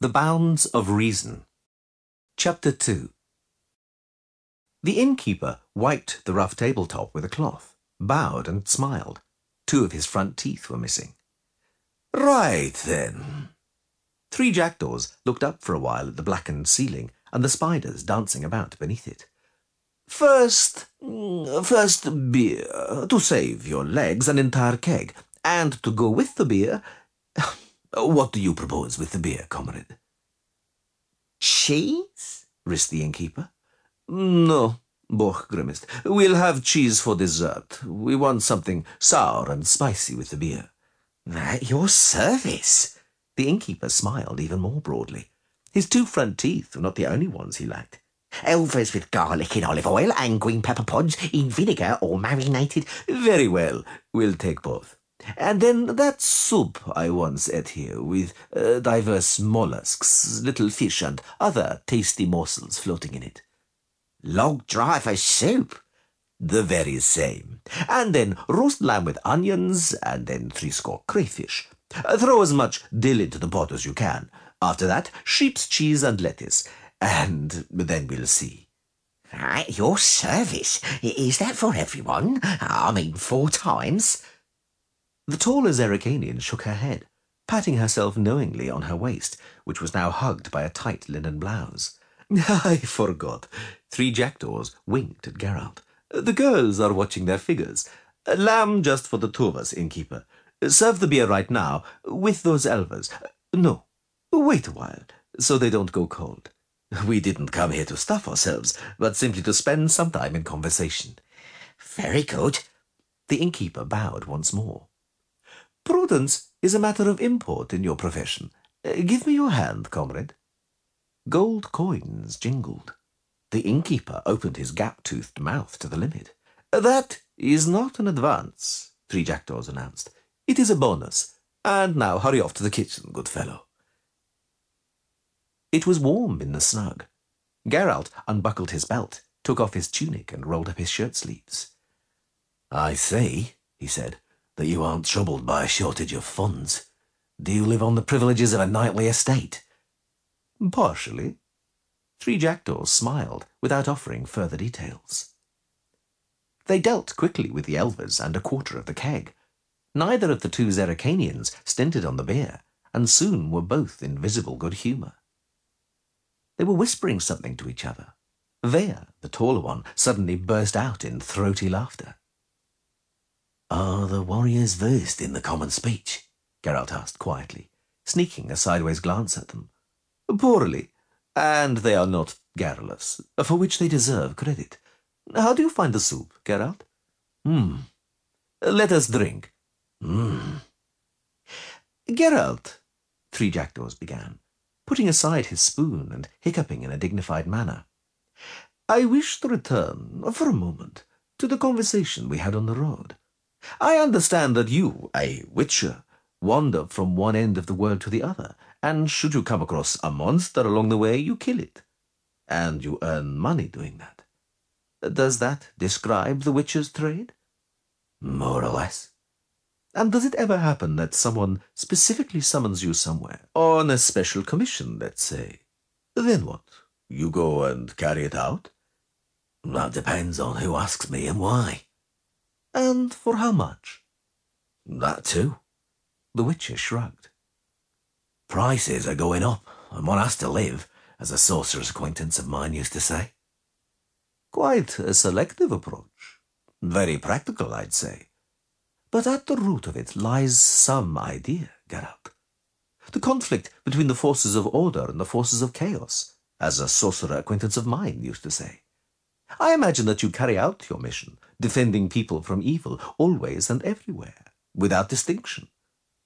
The Bounds of Reason. Chapter 2. The innkeeper wiped the rough tabletop with a cloth, bowed and smiled. 2 of his front teeth were missing. Right, then. 3 jackdaws looked up for a while at the blackened ceiling and the spiders dancing about beneath it. First beer, to save your legs, an entire keg, and to go with the beer. What do you propose with the beer, comrade? Cheese? risked the innkeeper. No, Boch grimaced. We'll have cheese for dessert. We want something sour and spicy with the beer. At your service. The innkeeper smiled even more broadly. His 2 front teeth were not the only ones he lacked. Elvers with garlic in olive oil and green pepper pods in vinegar or marinated. Very well, we'll take both. And then that soup I once ate here, with diverse mollusks, little fish, and other tasty morsels floating in it. Log driver soup? The very same. And then roast lamb with onions, and then 30 crayfish. Throw as much dill into the pot as you can. After that, sheep's cheese and lettuce. And then we'll see. At your service. Is that for everyone? I mean 4 times? The taller Zerrikanian shook her head, patting herself knowingly on her waist, which was now hugged by a tight linen blouse. I forgot. 3 jackdaws winked at Geralt. The girls are watching their figures. Lamb just for the 2 of us, innkeeper. Serve the beer right now, with those elvers. No, wait a while, so they don't go cold. We didn't come here to stuff ourselves, but simply to spend some time in conversation. Very good. The innkeeper bowed once more. Prudence is a matter of import in your profession. Give me your hand, comrade. Gold coins jingled. The innkeeper opened his gap-toothed mouth to the limit. That is not an advance, 3 jackdaws announced. It is a bonus. And now hurry off to the kitchen, good fellow. It was warm in the snug. Geralt unbuckled his belt, took off his tunic and rolled up his shirt sleeves. I see, he said, that you aren't troubled by a shortage of funds. Do you live on the privileges of a knightly estate? Partially. 3 jackdaws smiled without offering further details. They dealt quickly with the elvers and a quarter of the keg. Neither of the 2 Zerrikanians stinted on the beer, and soon were both in visible good humour. They were whispering something to each other. Vea, the taller one, suddenly burst out in throaty laughter. Are the warriors versed in the common speech? Geralt asked quietly, sneaking a sideways glance at them. Poorly, and they are not garrulous, for which they deserve credit. How do you find the soup, Geralt? Let us drink. Geralt, 3 jackdaws began, putting aside his spoon and hiccuping in a dignified manner. I wish to return, for a moment, to the conversation we had on the road. I understand that you, a witcher, wander from one end of the world to the other, and should you come across a monster along the way, you kill it. And you earn money doing that. Does that describe the witcher's trade? More or less. And does it ever happen that someone specifically summons you somewhere, on a special commission, let's say? Then what? You go and carry it out? That depends on who asks me and why. And for how much? That too. The witcher shrugged. Prices are going up, and one has to live, as a sorcerer's acquaintance of mine used to say. Quite a selective approach. Very practical, I'd say. But at the root of it lies some idea, Geralt. The conflict between the forces of order and the forces of chaos, as a sorcerer acquaintance of mine used to say. I imagine that you carry out your mission, defending people from evil, always and everywhere, without distinction.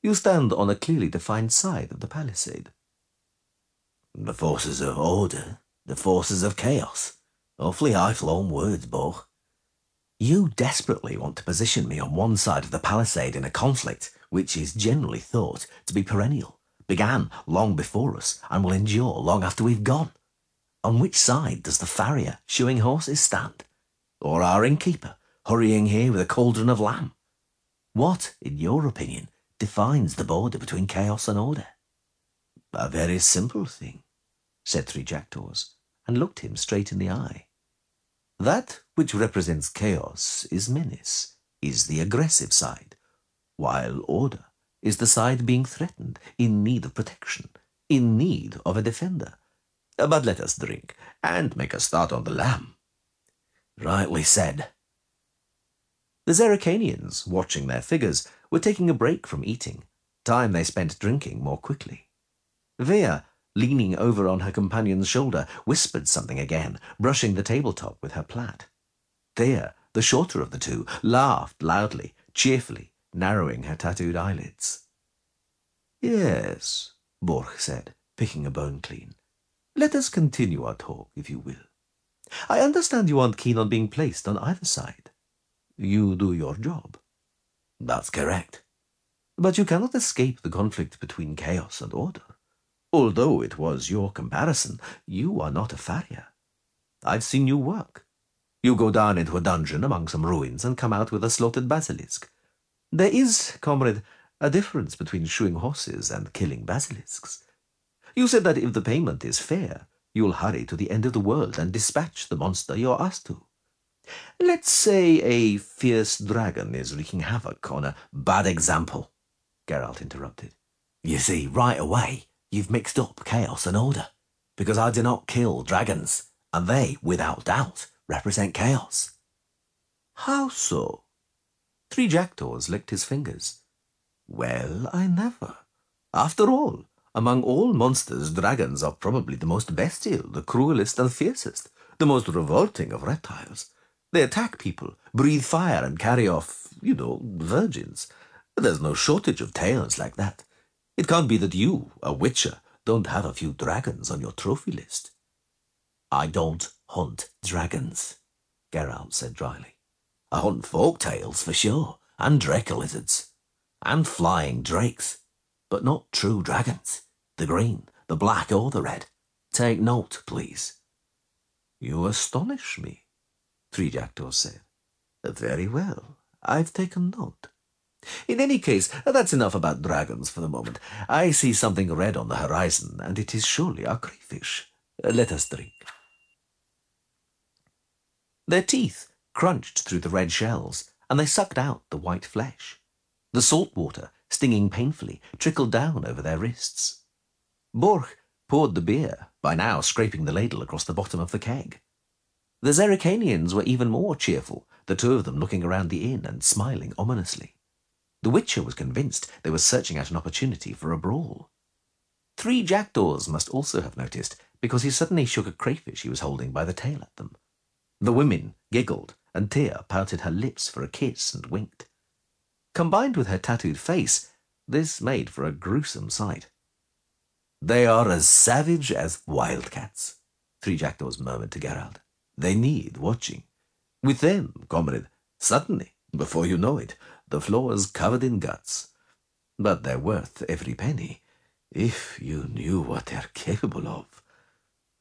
You stand on a clearly defined side of the palisade. The forces of order, the forces of chaos. Awfully high-flown words, Boch. You desperately want to position me on one side of the palisade in a conflict which is generally thought to be perennial, began long before us, and will endure long after we've gone. On which side does the farrier shoeing horses stand? Or our innkeeper, hurrying here with a cauldron of lamb? What, in your opinion, defines the border between chaos and order? A very simple thing, said Three Jackdaws, and looked him straight in the eye. That which represents chaos is menace, is the aggressive side, while order is the side being threatened, in need of protection, in need of a defender. But let us drink, and make a start on the lamb. Rightly said. The Zerrikanians, watching their figures, were taking a break from eating, time they spent drinking more quickly. Vea, leaning over on her companion's shoulder, whispered something again, brushing the tabletop with her plait. Thea, the shorter of the two, laughed loudly, cheerfully, narrowing her tattooed eyelids. Yes, Borch said, picking a bone clean. Let us continue our talk, if you will. I understand you aren't keen on being placed on either side. You do your job. That's correct. But you cannot escape the conflict between chaos and order. Although it was your comparison, you are not a farrier. I've seen you work. You go down into a dungeon among some ruins and come out with a slaughtered basilisk. There is, comrade, a difference between shoeing horses and killing basilisks. You said that if the payment is fair, you'll hurry to the end of the world and dispatch the monster you're asked to. Let's say a fierce dragon is wreaking havoc on a— Bad example, Geralt interrupted. You see, right away, you've mixed up chaos and order, because I do not kill dragons, and they, without doubt, represent chaos. How so? Three Jackdaws licked his fingers. Well, I never. After all, among all monsters, dragons are probably the most bestial, the cruelest and fiercest, the most revolting of reptiles. They attack people, breathe fire, and carry off, virgins. There's no shortage of tales like that. It can't be that you, a witcher, don't have a few dragons on your trophy list. I don't hunt dragons, Geralt said dryly. I hunt folk tales, for sure, and drake lizards, and flying drakes, but not true dragons, the green, the black, or the red. Take note, please. You astonish me, Three Jackdaws said. Very well, I've taken note. In any case, that's enough about dragons for the moment. I see something red on the horizon, and it is surely our crayfish. Let us drink. Their teeth crunched through the red shells, and they sucked out the white flesh. The salt water, stinging painfully, trickled down over their wrists. Borch poured the beer, by now scraping the ladle across the bottom of the keg. The Zerrikanians were even more cheerful, the two of them looking around the inn and smiling ominously. The Witcher was convinced they were searching out an opportunity for a brawl. Three Jackdaws must also have noticed, because he suddenly shook a crayfish he was holding by the tail at them. The women giggled, and Tia pouted her lips for a kiss and winked. Combined with her tattooed face, this made for a gruesome sight. They are as savage as wildcats, Three Jackdaws murmured to Geralt. They need watching. With them, comrade, suddenly, before you know it, the floor's covered in guts. But they're worth every penny, if you knew what they're capable of.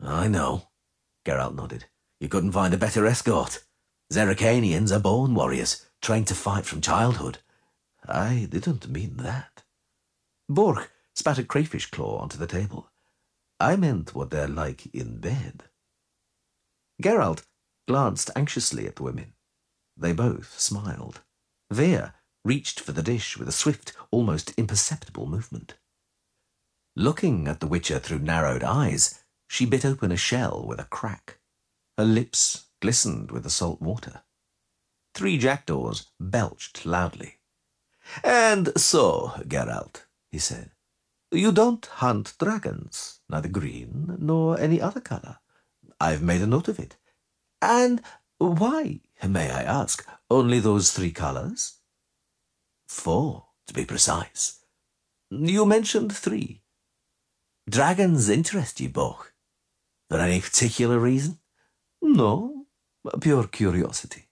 I know, Geralt nodded. You couldn't find a better escort. Zerrikanians are born warriors, trained to fight from childhood. I didn't mean that. Borch spat a crayfish claw onto the table. I meant what they're like in bed. Geralt glanced anxiously at the women. They both smiled. Vea reached for the dish with a swift, almost imperceptible movement. Looking at the Witcher through narrowed eyes, she bit open a shell with a crack. Her lips glistened with the salt water. Three Jackdaws belched loudly. And so, Geralt, he said, you don't hunt dragons, neither green nor any other colour. I've made a note of it. And why, may I ask, only those three colours? 4, to be precise. You mentioned 3. Dragons interest you, Borch. For any particular reason? No, pure curiosity.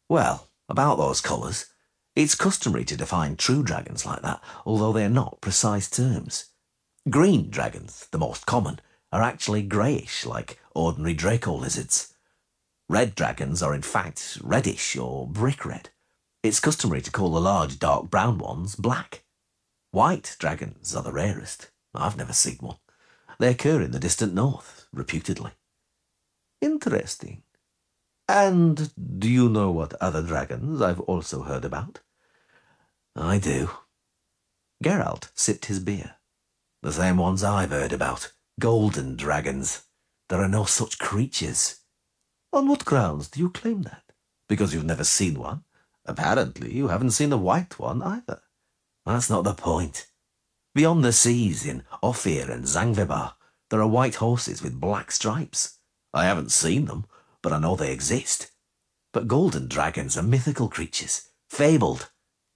Well, about those colours, it's customary to define true dragons like that, although they're not precise terms. Green dragons, the most common, are actually greyish, like ordinary Draco lizards. Red dragons are in fact reddish or brick red. It's customary to call the large dark brown ones black. White dragons are the rarest. I've never seen one. They occur in the distant north, reputedly. Interesting. And do you know what other dragons I've also heard about? I do. Geralt sipped his beer. The same ones I've heard about. Golden dragons. There are no such creatures. On what grounds do you claim that? Because you've never seen one? Apparently you haven't seen a white one either. That's not the point. Beyond the seas, in Ophir and Zangvibar, there are white horses with black stripes. I haven't seen them, but I know they exist. But golden dragons are mythical creatures, fabled,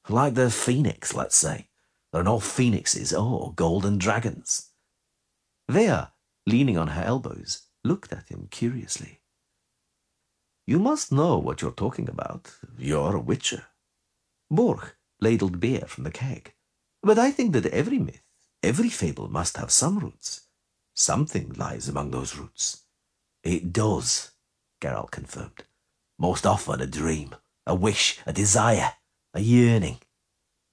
like the phoenix, let's say. There are no phoenixes or golden dragons. Vea, leaning on her elbows, looked at him curiously. You must know what you're talking about. You're a witcher. Borch ladled beer from the keg. But I think that every myth, every fable must have some roots. Something lies among those roots. It does, Geralt confirmed. Most often a dream, a wish, a desire, a yearning.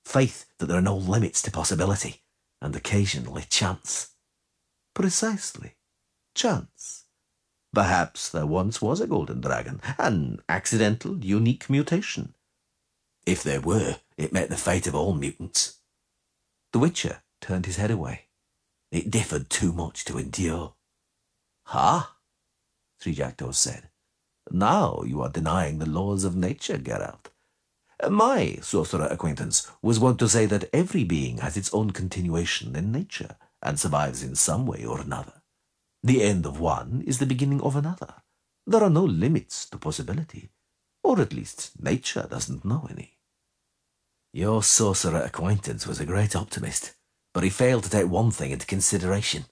Faith that there are no limits to possibility, and occasionally chance. Precisely. Chance. Perhaps there once was a golden dragon, an accidental, unique mutation. If there were, it met the fate of all mutants. The Witcher turned his head away. It differed too much to endure. Ha! Three Jackdaws said. Now you are denying the laws of nature, Geralt. My sorcerer acquaintance was wont to say that every being has its own continuation in nature, and survives in some way or another. The end of one is the beginning of another. There are no limits to possibility, or at least nature doesn't know any. Your sorcerer acquaintance was a great optimist, but he failed to take one thing into consideration,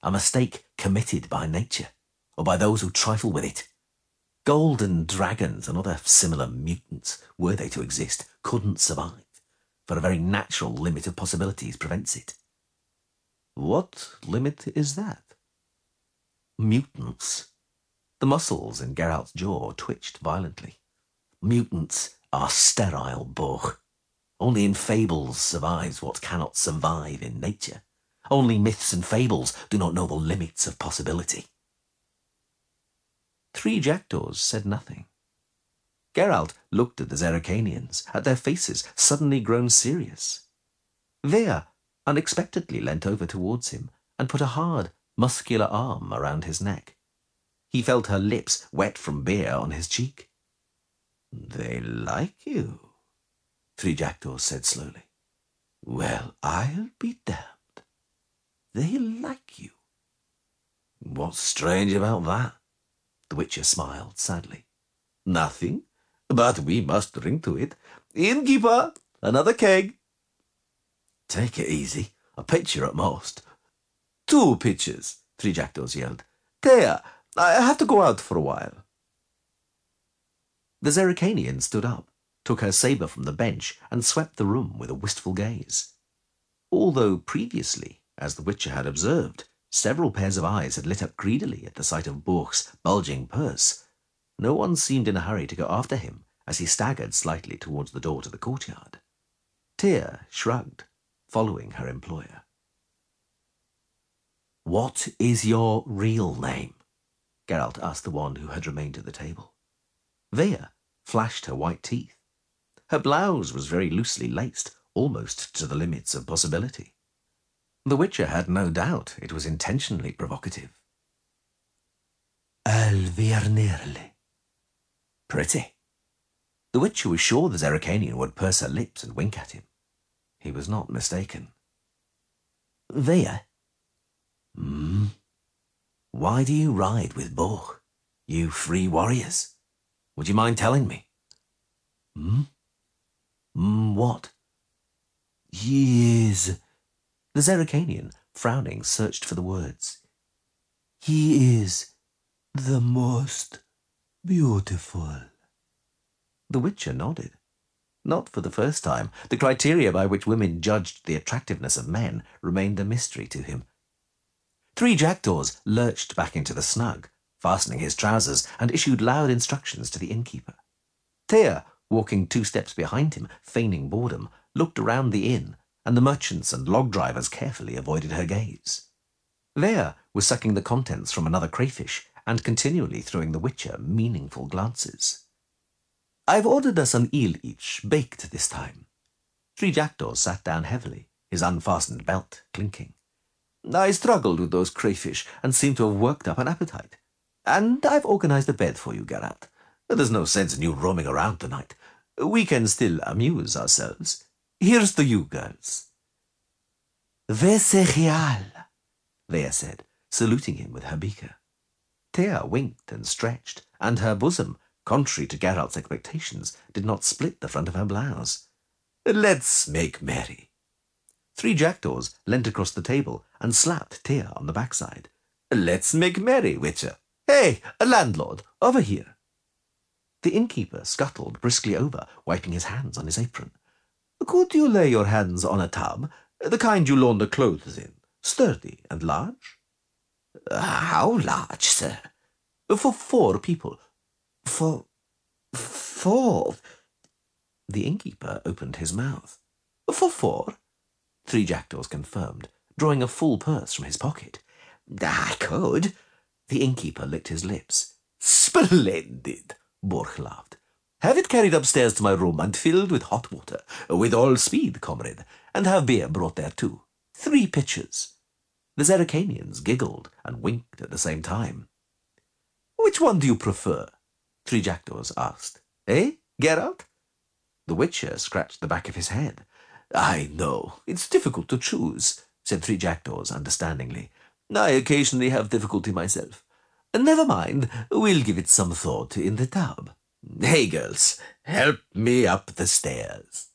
a mistake committed by nature, or by those who trifle with it. Golden dragons and other similar mutants, were they to exist, couldn't survive, for a very natural limit of possibilities prevents it. What limit is that? Mutants. The muscles in Geralt's jaw twitched violently. Mutants are sterile, Borch. Only in fables survives what cannot survive in nature. Only myths and fables do not know the limits of possibility. Three Jackdaws said nothing. Geralt looked at the Zerrikanians, at their faces suddenly grown serious. Vea unexpectedly leant over towards him and put a hard, muscular arm around his neck. He felt her lips wet from beer on his cheek. They like you, Three Jackdaws said slowly. Well, I'll be damned. They like you. What's strange about that? The Witcher smiled sadly. Nothing, but we must drink to it. Innkeeper, another keg. Take it easy. A pitcher at most. 2 pitchers, Three Jackdaws yelled. Thea, I have to go out for a while. The Zerrikanian stood up, took her sabre from the bench, and swept the room with a wistful gaze. Although previously, as the Witcher had observed, several pairs of eyes had lit up greedily at the sight of Borch's bulging purse, no one seemed in a hurry to go after him as he staggered slightly towards the door to the courtyard. Tyr shrugged, following her employer. What is your real name? Geralt asked the one who had remained at the table. Vea flashed her white teeth. Her blouse was very loosely laced, almost to the limits of possibility. The Witcher had no doubt it was intentionally provocative. Alvirnirli. Pretty. The Witcher was sure the Zerrikanian would purse her lips and wink at him. He was not mistaken. Vea? Why do you ride with Borch? You free warriors? Would you mind telling me? What? He is... The Zerrikanian, frowning, searched for the words. He is the most beautiful. The Witcher nodded. Not for the first time, the criteria by which women judged the attractiveness of men remained a mystery to him. Three Jackdaws lurched back into the snug, fastening his trousers, and issued loud instructions to the innkeeper. Tyr, walking 2 steps behind him, feigning boredom, looked around the inn and the merchants and log drivers carefully avoided her gaze. Vea was sucking the contents from another crayfish and continually throwing the Witcher meaningful glances. "I've ordered us an eel each, baked this time." Three Jackdaws sat down heavily, his unfastened belt clinking. "I struggled with those crayfish and seem to have worked up an appetite. And I've organized a bed for you, Geralt. There's no sense in you roaming around tonight. We can still amuse ourselves. Here's to you, girls." "Vesegial," Vea said, saluting him with her beaker. Thea winked and stretched, and her bosom, contrary to Geralt's expectations, did not split the front of her blouse. "Let's make merry." Three Jackdaws leant across the table and slapped Thea on the backside. "Let's make merry, Witcher. Hey, landlord, over here." The innkeeper scuttled briskly over, wiping his hands on his apron. "Could you lay your hands on a tub, the kind you launder clothes in, sturdy and large?" "How large, sir?" "For 4 people." "For 4? The innkeeper opened his mouth. "For 4?" Three Jackdaws confirmed, drawing a full purse from his pocket. "I could." The innkeeper licked his lips. "Splendid," Borch laughed. "Have it carried upstairs to my room and filled with hot water, with all speed, comrade, and have beer brought there too. 3 pitchers." The Zerricanians giggled and winked at the same time. "Which one do you prefer?" Three Jackdaws asked. "Eh, Geralt?" The Witcher scratched the back of his head. "I know, it's difficult to choose," said Three Jackdaws understandingly. "I occasionally have difficulty myself. Never mind, we'll give it some thought in the tub. Hey, girls, help me up the stairs."